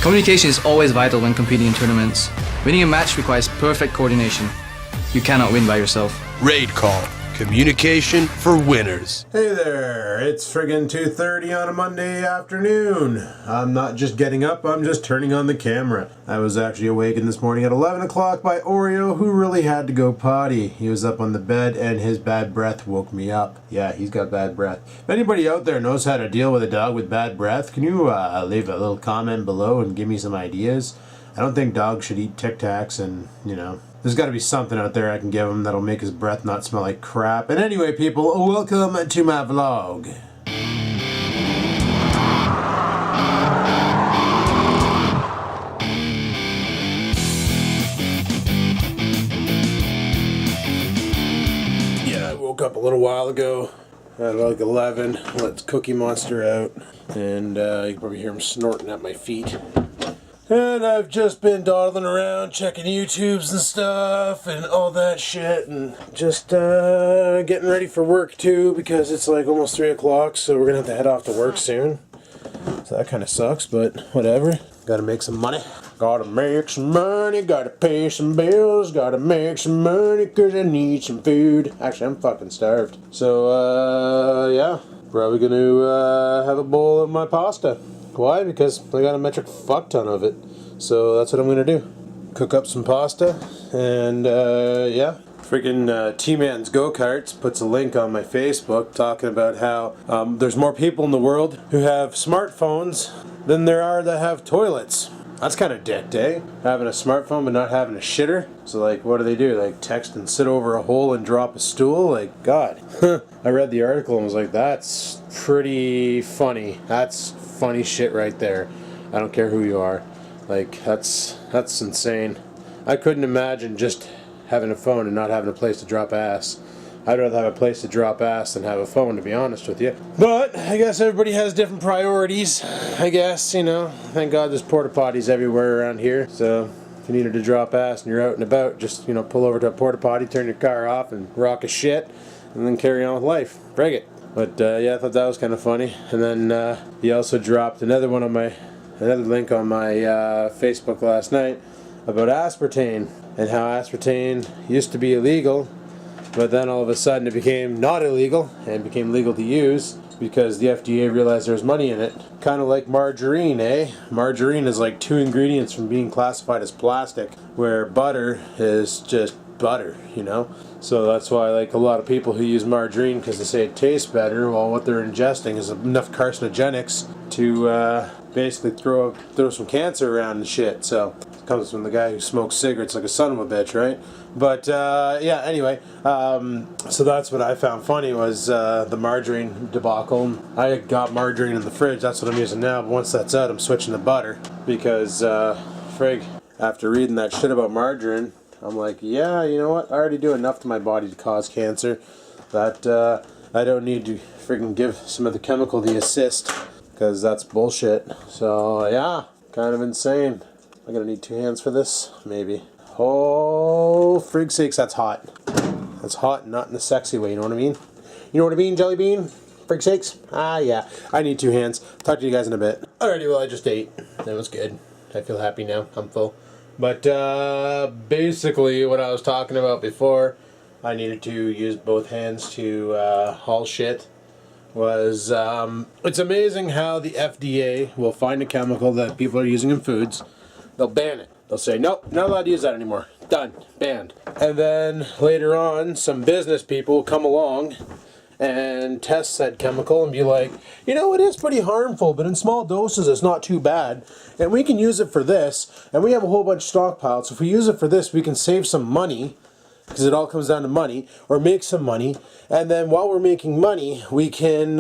Communication is always vital when competing in tournaments. Winning a match requires perfect coordination. You cannot win by yourself. Raid call. Communication for winners. Hey there, it's friggin' 2:30 on a Monday afternoon. I'm not just getting up, I'm just turning on the camera. I was actually awakened this morning at 11 o'clock by Oreo, who really had to go potty. He was up on the bed and his bad breath woke me up. Yeah, he's got bad breath. If anybody out there knows how to deal with a dog with bad breath, can you leave a little comment below and give me some ideas? I don't think dogs should eat Tic Tacs and, there's got to be something out there I can give him that'll make his breath not smell like crap. And anyway, people, welcome to my vlog. Yeah, I woke up a little while ago at like 11, let Cookie Monster out, and you can probably hear him snorting at my feet. And I've just been dawdling around, checking YouTubes and stuff, and all that shit, and just getting ready for work too, because it's like almost 3 o'clock, so we're gonna have to head off to work soon. So that kind of sucks, but whatever. Gotta make some money. Gotta make some money, gotta pay some bills, gotta make some money, cause I need some food. Actually, I'm fucking starved. So, yeah, probably gonna have a bowl of my pasta. Why? Because I got a metric fuck ton of it. So that's what I'm gonna do. Cook up some pasta, and yeah. Freaking T-Man's Go-Karts puts a link on my Facebook talking about how there's more people in the world who have smartphones than there are that have toilets. That's kind of dicked, eh? Having a smartphone but not having a shitter. So like, what do? Like text and sit over a hole and drop a stool? Like, God. I read the article and was like, that's pretty funny. That's funny shit right there. I don't care who you are. Like, that's insane. I couldn't imagine just having a phone and not having a place to drop ass. I'd rather have a place to drop ass than have a phone, to be honest with you. But I guess everybody has different priorities. I guess, thank God there's porta potties everywhere around here. So if you needed to drop ass and you're out and about, just, pull over to a porta potty, turn your car off and rock a shit, and then carry on with life. Brig it. But yeah, I thought that was kind of funny. And then he also dropped another link on my Facebook last night about aspartame, and how aspartame used to be illegal, but then all of a sudden it became not illegal and became legal to use because the FDA realized there was money in it. Kind of like margarine, eh? Margarine is like 2 ingredients from being classified as plastic, where butter is just butter, So that's why like a lot of people who use margarine because they say it tastes better, well what they're ingesting is enough carcinogenics to basically throw some cancer around and shit. So it comes from the guy who smokes cigarettes like a son of a bitch, right? But yeah, anyway, so that's what I found funny was the margarine debacle. I got margarine in the fridge, that's what I'm using now, but once that's out I'm switching to butter because frig, after reading that shit about margarine, I'm like, yeah, you know what? I already do enough to my body to cause cancer that I don't need to freaking give some of the chemical the assist, because that's bullshit. So yeah, kind of insane. I'm gonna need 2 hands for this, maybe. Oh, frig sakes, that's hot. That's hot, not in a sexy way. You know what I mean? You know what I mean, Jelly Bean? Frig sakes? Ah, yeah. I need 2 hands. Talk to you guys in a bit. Alrighty, well, I just ate. That was good. I feel happy now. I'm full. But basically what I was talking about before, I needed to use both hands to haul shit, was it's amazing how the FDA will find a chemical that people are using in foods, they'll ban it. They'll say, nope, not allowed to use that anymore. Done. Banned. And then later on, some business people will come along and test said chemical and be like, it is pretty harmful, but in small doses it's not too bad, and we can use it for this, and we have a whole bunch stockpiled, so if we use it for this we can save some money, because it all comes down to money, or make some money, and then while we're making money we can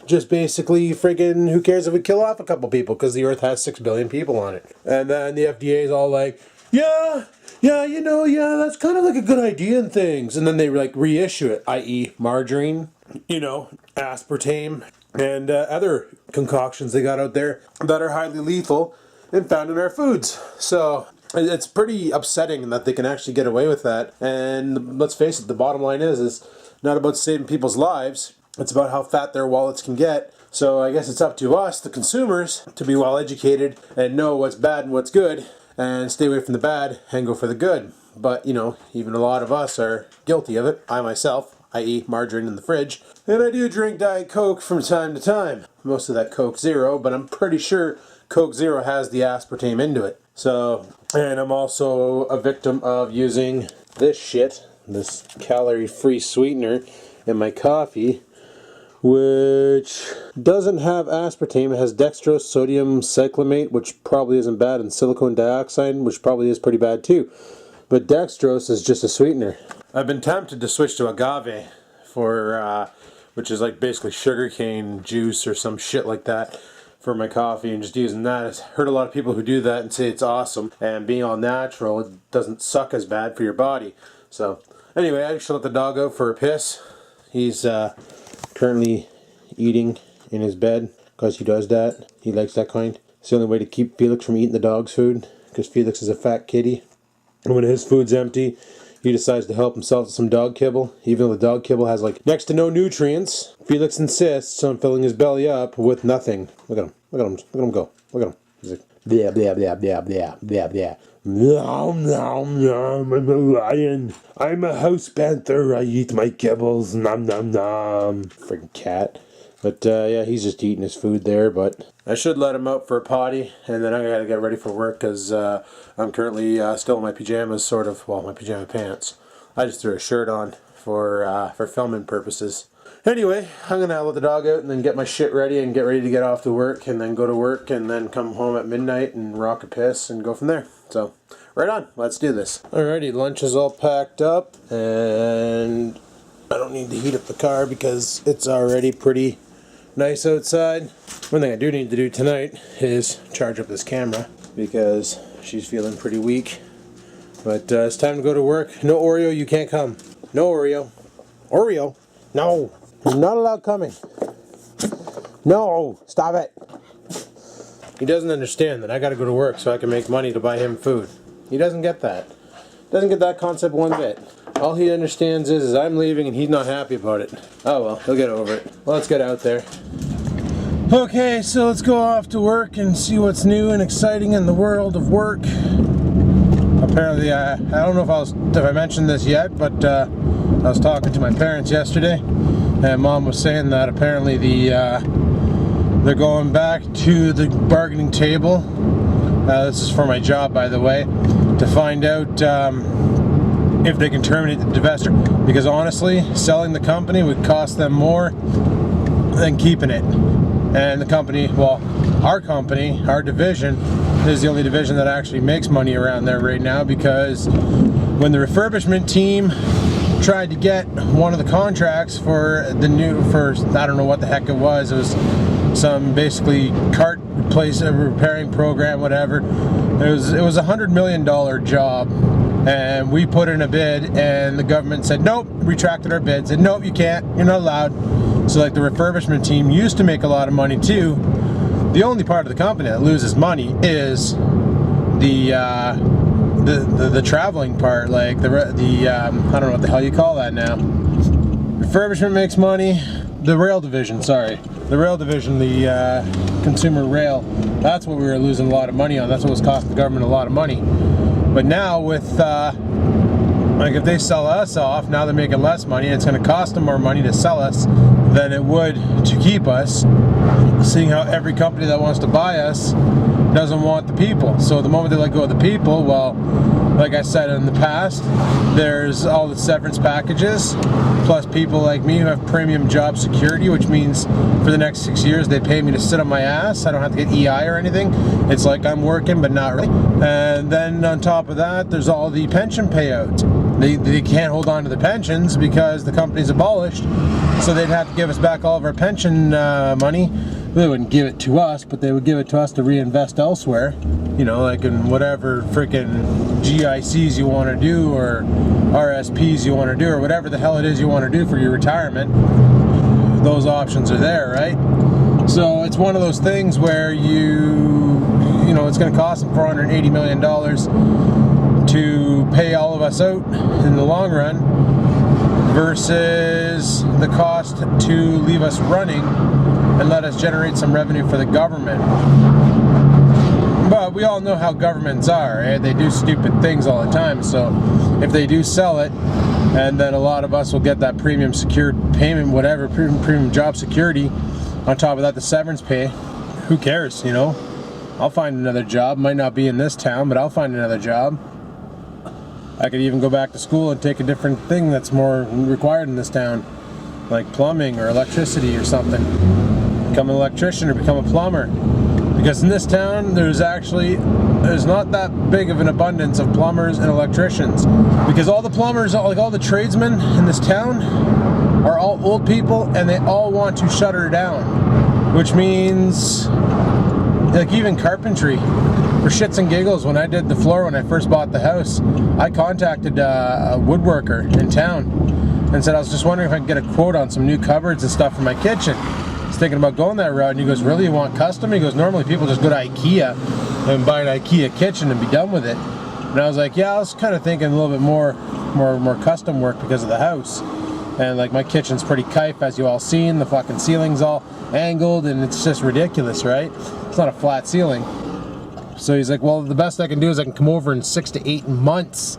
just basically friggin' who cares if we kill off a couple people, because the earth has 6 billion people on it. And then the FDA is all like, yeah, that's kind of like a good idea and things. And then they like reissue it, i.e. margarine, aspartame, and other concoctions they got out there that are highly lethal and found in our foods. So it's pretty upsetting that they can actually get away with that. And let's face it, the bottom line is not about saving people's lives. It's about how fat their wallets can get. So I guess it's up to us, the consumers, to be well educated and know what's bad and what's good, and stay away from the bad and go for the good. But, you know, even a lot of us are guilty of it. I myself, I eat margarine in the fridge, and I do drink Diet Coke from time to time. Most of that Coke Zero, but I'm pretty sure Coke Zero has the aspartame into it. So, and I'm also a victim of using this shit, this calorie-free sweetener in my coffee, which doesn't have aspartame. It has dextrose, sodium cyclamate, which probably isn't bad, and silicone dioxide, which probably is pretty bad too. But dextrose is just a sweetener. I've been tempted to switch to agave for, which is like basically sugarcane juice or some shit like that for my coffee, and just using that. I've heard a lot of people who do that and say it's awesome, and being all natural, it doesn't suck as bad for your body. So anyway, I should let the dog out for a piss. He's currently eating in his bed because he does that. He likes that kind. It's the only way to keep Felix from eating the dog's food, because Felix is a fat kitty. And when his food's empty, he decides to help himself to some dog kibble. Even though the dog kibble has like next to no nutrients, Felix insists on filling his belly up with nothing. Look at him. Look at him. Look at him go. Look at him. He's like, blah, blah, blah, blah, blah, blah, blah. Nom, nom, nom, I'm a lion. I'm a house panther. I eat my kibbles. Nom, nom, nom. Freaking cat. But yeah, he's just eating his food there. But I should let him out for a potty, and then I gotta get ready for work because I'm currently still in my pajamas, sort of. Well, my pajama pants. I just threw a shirt on for filming purposes. Anyway, I'm gonna let the dog out and then get my shit ready and get ready to get off to work, and then go to work, and then come home at midnight and rock a piss and go from there. So, right on, let's do this. Alrighty, lunch is all packed up, and I don't need to heat up the car because it's already pretty nice outside. One thing I do need to do tonight is charge up this camera because she's feeling pretty weak. But it's time to go to work. No Oreo, you can't come. No Oreo. Oreo? No. You're not allowed coming. No, stop it. He doesn't understand that I gotta go to work so I can make money to buy him food. He doesn't get that. Doesn't get that concept one bit. All he understands is I'm leaving and he's not happy about it. Oh well, he'll get over it. Well, let's get out there. Okay, so let's go off to work and see what's new and exciting in the world of work. Apparently, I don't know if I mentioned this yet, but I was talking to my parents yesterday, and Mom was saying that apparently they're going back to the bargaining table. This is for my job, by the way, to find out if they can terminate the divestiture. Because honestly, selling the company would cost them more than keeping it. And the company, well, our company, our division, is the only division that actually makes money around there right now, because when the refurbishment team tried to get one of the contracts for the new, I don't know what the heck it was some basically cart repairing program, whatever. It was $100 million job, and we put in a bid, and the government said nope, retracted our bid, said nope, you can't, you're not allowed. So like the refurbishment team used to make a lot of money too. The only part of the company that loses money is the traveling part, like I don't know what the hell you call that now. Refurbishment makes money. The rail division, sorry. The rail division, the consumer rail, that's what we were losing a lot of money on. That's what was costing the government a lot of money. But now with, like if they sell us off, now they're making less money. It's going to cost them more money to sell us than it would to keep us, seeing how every company that wants to buy us doesn't want the people. So the moment they let go of the people, well, like I said in the past, there's all the severance packages, plus people like me who have premium job security, which means for the next 6 years they pay me to sit on my ass. I don't have to get EI or anything. It's like I'm working, but not really. And then on top of that, there's all the pension payouts. They can't hold on to the pensions because the company's abolished, so they'd have to give us back all of our pension money. They wouldn't give it to us, but they would give it to us to reinvest elsewhere. You know, like in whatever freaking GICs you want to do, or RSPs you want to do, or whatever the hell it is you want to do for your retirement. Those options are there, right? So it's one of those things where you know, it's going to cost them $480 million to pay all of us out in the long run, versus the cost to leave us running and let us generate some revenue for the government. But we all know how governments are, eh? They do stupid things all the time. So if they do sell it, and then a lot of us will get that premium secured payment, whatever, premium job security, on top of that the severance pay, who cares, you know? I'll find another job. Might not be in this town, but I'll find another job. I could even go back to school and take a different thing that's more required in this town, like plumbing or electricity or something. Become an electrician or become a plumber. Because in this town, there's not that big of an abundance of plumbers and electricians. Because all the plumbers, like all the tradesmen in this town, are all old people, and they all want to shutter down. Which means, like even carpentry, for shits and giggles, when I did the floor when I first bought the house, I contacted a woodworker in town and said I was just wondering if I could get a quote on some new cupboards and stuff for my kitchen. I was thinking about going that route, and he goes, really, you want custom? He goes, normally people just go to IKEA and buy an IKEA kitchen and be done with it. And I was like, yeah, I was kind of thinking a little bit more custom work because of the house. And like my kitchen's pretty kife, as you all seen. The fucking ceiling's all angled, and it's just ridiculous, right? It's not a flat ceiling. So he's like, well, the best I can do is I can come over in 6 to 8 months.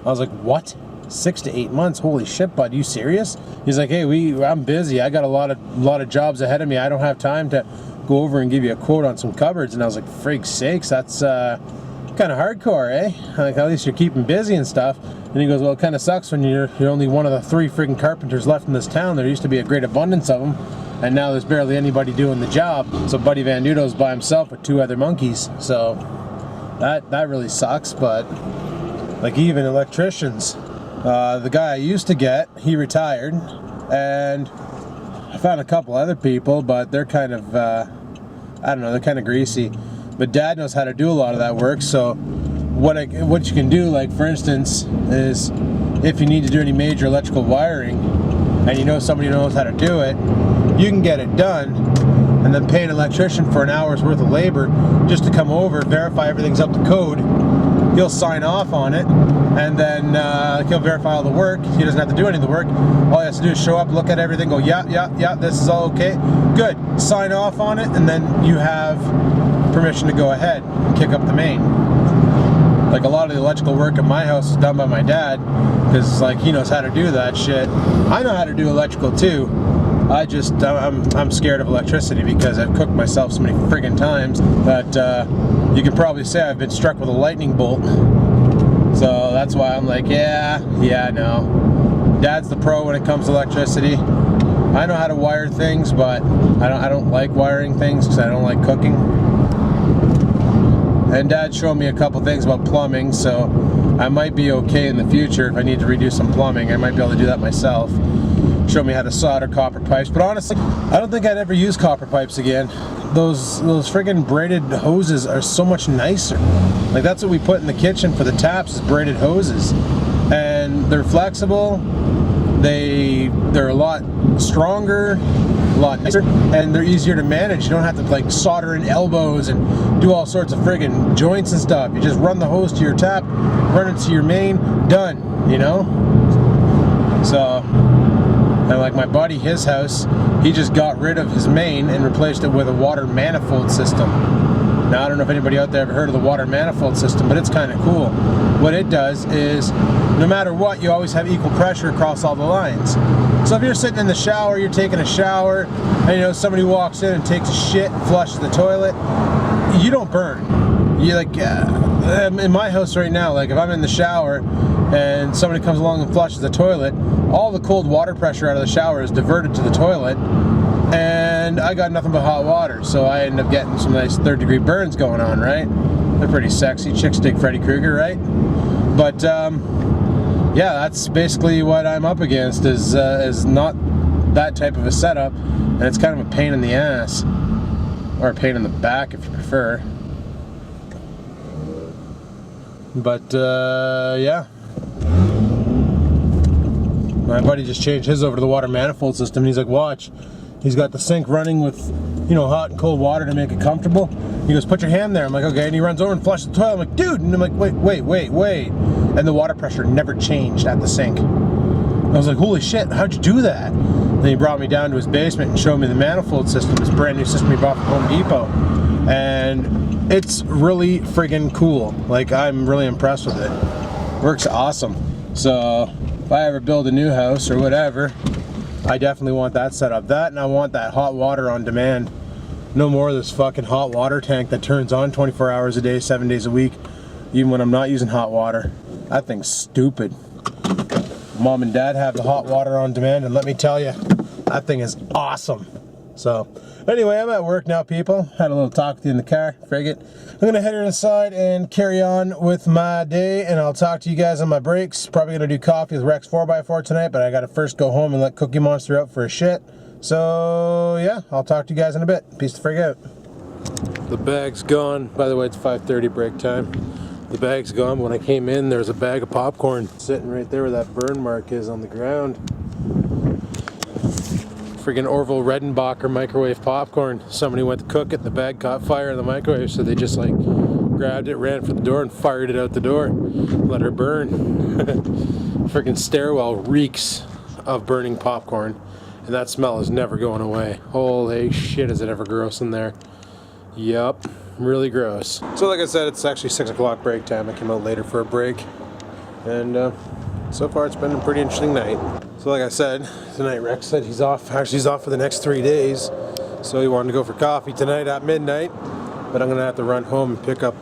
I was like, what? 6 to 8 months? Holy shit, bud, you serious? He's like, hey, I'm busy. I got a lot of jobs ahead of me. I don't have time to go over and give you a quote on some cupboards. And I was like, frig sakes, that's kind of hardcore, eh? Like, at least you're keeping busy and stuff. And he goes, well, it kind of sucks when you're only one of the 3 friggin' carpenters left in this town. There used to be a great abundance of them, and now there's barely anybody doing the job. So Buddy Van Nudo's by himself with 2 other monkeys. So that really sucks. But like even electricians, the guy I used to get, he retired, and I found a couple other people, but they're kind of I don't know, they're kind of greasy. But Dad knows how to do a lot of that work. So what you can do, like for instance, is if you need to do any major electrical wiring and you know somebody knows how to do it, you can get it done and then pay an electrician for an hour's worth of labor just to come over, verify everything's up to code. He'll sign off on it, and then he'll verify all the work. He doesn't have to do any of the work. All he has to do is show up, look at everything, go, yeah, this is all okay. Good. Sign off on it, and then you have permission to go ahead and kick up the main. Like a lot of the electrical work in my house is done by my dad, because like he knows how to do that shit. I know how to do electrical too. I'm scared of electricity because I've cooked myself so many friggin' times that you could probably say I've been struck with a lightning bolt. So that's why I'm like, yeah, no. Dad's the pro when it comes to electricity. I know how to wire things, but I don't like wiring things because I don't like cooking. And Dad showed me a couple things about plumbing, so I might be okay in the future if I need to redo some plumbing. I might be able to do that myself. Show me how to solder copper pipes, but honestly, I don't think I'd ever use copper pipes again. Those friggin' braided hoses are so much nicer. Like that's what we put in the kitchen for the taps, is braided hoses, and they're flexible. They're a lot stronger, a lot nicer, and they're easier to manage. You don't have to like solder in elbows and do all sorts of friggin' joints and stuff. You just run the hose to your tap, run it to your main, done. You know. So. And like my buddy, his house, he just got rid of his main and replaced it with a water manifold system. Now I don't know if anybody out there ever heard of the water manifold system, but it's kind of cool. What it does is, no matter what, you always have equal pressure across all the lines. So if you're sitting in the shower, you're taking a shower, and you know somebody walks in and takes a shit and flushes the toilet, you don't burn. You like, in my house right now, like if I'm in the shower and somebody comes along and flushes the toilet, all the cold water pressure out of the shower is diverted to the toilet, and I got nothing but hot water, so I end up getting some nice 3rd-degree burns going on, right? They're pretty sexy. Chicks dig Freddy Krueger, right? But yeah, that's basically what I'm up against, is not that type of a setup, and it's kind of a pain in the ass, or a pain in the back if you prefer. But yeah. My buddy just changed his over to the water manifold system, and he's like, watch. He's got the sink running with, you know, hot and cold water to make it comfortable. He goes, put your hand there. I'm like, okay. And he runs over and flushes the toilet. I'm like, dude. And I'm like, wait. And the water pressure never changed at the sink. I was like, holy shit, how'd you do that? Then he brought me down to his basement and showed me the manifold system, this brand new system he bought from Home Depot. And it's really friggin' cool. Like, I'm really impressed with it. Works awesome. So if I ever build a new house or whatever, I definitely want that set up. That, and I want that hot water on demand. No more of this fucking hot water tank that turns on 24 hours a day, 7 days a week, even when I'm not using hot water. That thing's stupid. Mom and Dad have the hot water on demand, and let me tell you, that thing is awesome. So anyway, I'm at work now, people. Had a little talk with you in the car. Frigate. I'm gonna head inside and carry on with my day, and I'll talk to you guys on my breaks. Probably gonna do coffee with Rex 4x4 tonight, but I gotta first go home and let Cookie Monster out for a shit. So yeah, I'll talk to you guys in a bit. Peace the frig out. The bag's gone. By the way, it's 5:30 break time. The bag's gone. When I came in, there was a bag of popcorn sitting right there where that burn mark is on the ground. Friggin' Orville Redenbacher microwave popcorn. Somebody went to cook it, the bag caught fire in the microwave, so they just like grabbed it, ran for the door, and fired it out the door. Let her burn. Friggin' stairwell reeks of burning popcorn, and that smell is never going away. Holy shit, is it ever gross in there. Yup, really gross. So like I said, it's actually 6 o'clock break time. I came out later for a break, and so far it's been a pretty interesting night. So like I said, tonight Rex said he's off. Actually, he's off for the next 3 days. So he wanted to go for coffee tonight at midnight. But I'm going to have to run home and pick up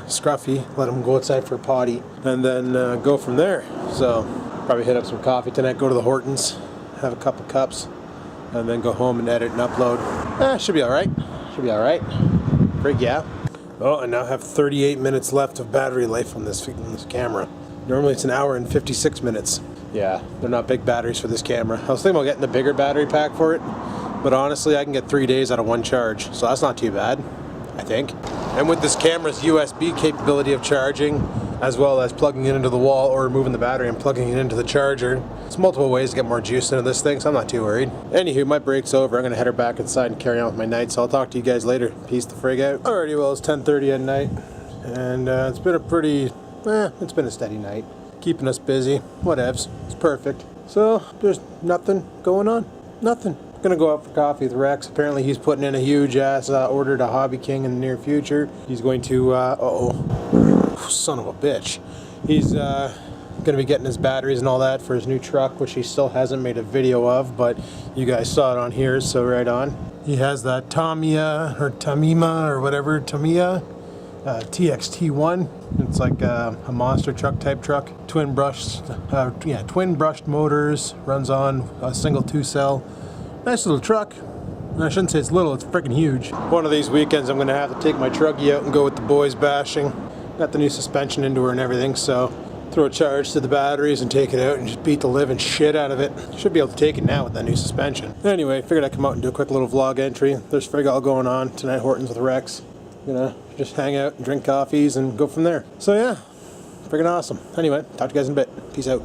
Scruffy, let him go outside for a potty, and then go from there. So probably hit up some coffee tonight, go to the Hortons, have a couple cups, and then go home and edit and upload. Should be alright. Should be alright. Frig yeah. Oh, I now have 38 minutes left of battery life on this camera. Normally it's an hour and 56 minutes. Yeah, they're not big batteries for this camera. I was thinking about getting the bigger battery pack for it, but honestly I can get 3 days out of one charge, so that's not too bad, I think. And with this camera's USB capability of charging, as well as plugging it into the wall or removing the battery and plugging it into the charger, there's multiple ways to get more juice into this thing, so I'm not too worried. Anywho, my break's over. I'm going to head her back inside and carry on with my night, so I'll talk to you guys later. Peace the frig out. Alrighty, well, it's 10:30 at night, and it's been a pretty, it's been a steady night. Keeping us busy, whatevs, it's perfect. So, there's nothing going on, nothing. Gonna go out for coffee with Rex. Apparently he's putting in a huge ass order to Hobby King in the near future. He's going to, son of a bitch. He's gonna be getting his batteries and all that for his new truck, which he still hasn't made a video of, but you guys saw it on here, so right on. He has that Tamiya, or Tamiya, or whatever, Tamiya. TXT1. It's like a monster truck type truck. Twin brushed motors. Runs on a single 2-cell. Nice little truck. I shouldn't say it's little, it's freaking huge. One of these weekends I'm gonna have to take my truggy out and go with the boys bashing. Got the new suspension into her and everything, so throw a charge to the batteries and take it out and just beat the living shit out of it. Should be able to take it now with that new suspension. Anyway, figured I'd come out and do a quick little vlog entry. There's frig all going on tonight, Hortons with Rex. Gonna just hang out and drink coffees and go from there. So yeah, freaking awesome. Anyway, talk to you guys in a bit. Peace out.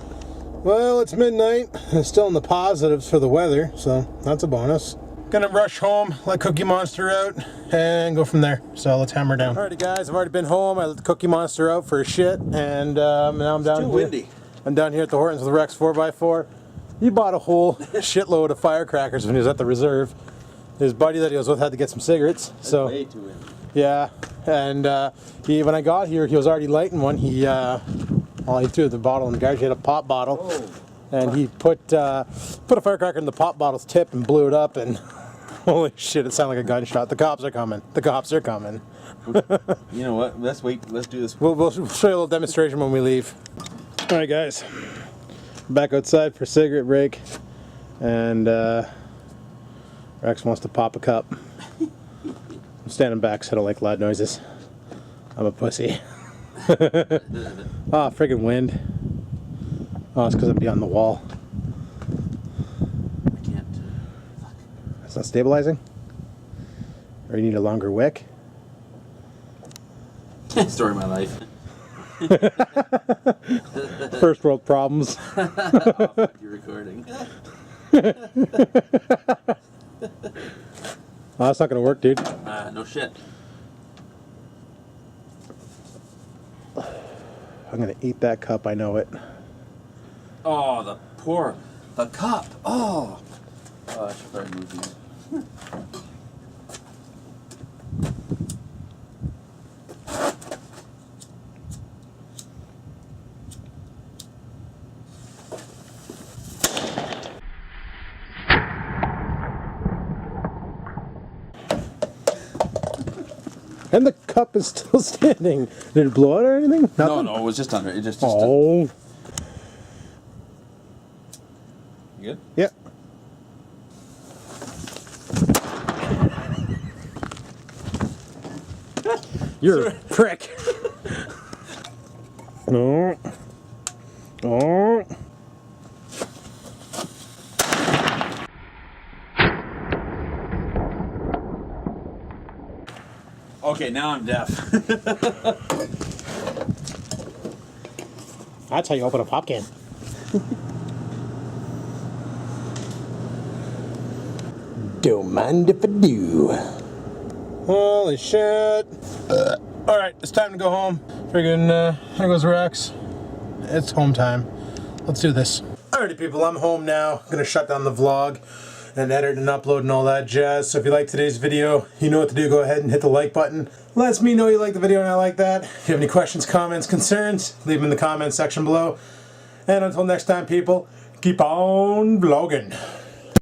Well, it's midnight. It's still in the positives for the weather, so that's a bonus. Gonna rush home, let Cookie Monster out, and go from there. So let's hammer down. Alrighty guys, I've already been home. I let the Cookie Monster out for a shit, and now I'm down here. Windy. I'm down here at the Hortons with Rex 4x4. He bought a whole shitload of firecrackers when he was at the reserve. His buddy that he was with had to get some cigarettes. That's so way too windy. Yeah, and when I got here, he was already lighting one. He threw the bottle in the garbage. He had a pop bottle, and he put a firecracker in the pop bottle's tip and blew it up. And holy shit, it sounded like a gunshot. The cops are coming. The cops are coming. You know what? Let's wait. Let's do this. We'll show you a little demonstration when we leave. All right, guys, back outside for a cigarette break, and Rex wants to pop a cup. I'm standing back so I don't like loud noises. I'm a pussy. Ah, friggin' wind. Oh, it's because I'm beyond the wall. I can't. It's not stabilizing? Or you need a longer wick? Story of my life. First world problems. Oh, you're recording. Oh, that's not gonna work, dude. No shit. I'm gonna eat that cup, I know it. Oh, the poor The cup. Oh. Oh, I should probably move these. And the cup is still standing. Did it blow out or anything? Nothing? No, no, it was just under. It just. Oh. You good? Yeah. You're a prick. No. Oh. Okay, now I'm deaf. That's how you open a pop can. Don't mind if I do. Holy shit. Alright, it's time to go home. Friggin', there goes Rex. It's home time. Let's do this. Alrighty people, I'm home now. I'm gonna shut down the vlog and edit and upload and all that jazz. So if you like today's video, you know what to do. Go ahead and hit the like button. Lets me know you like the video and I like that. If you have any questions, comments, concerns, leave them in the comments section below. And until next time people, keep on vlogging.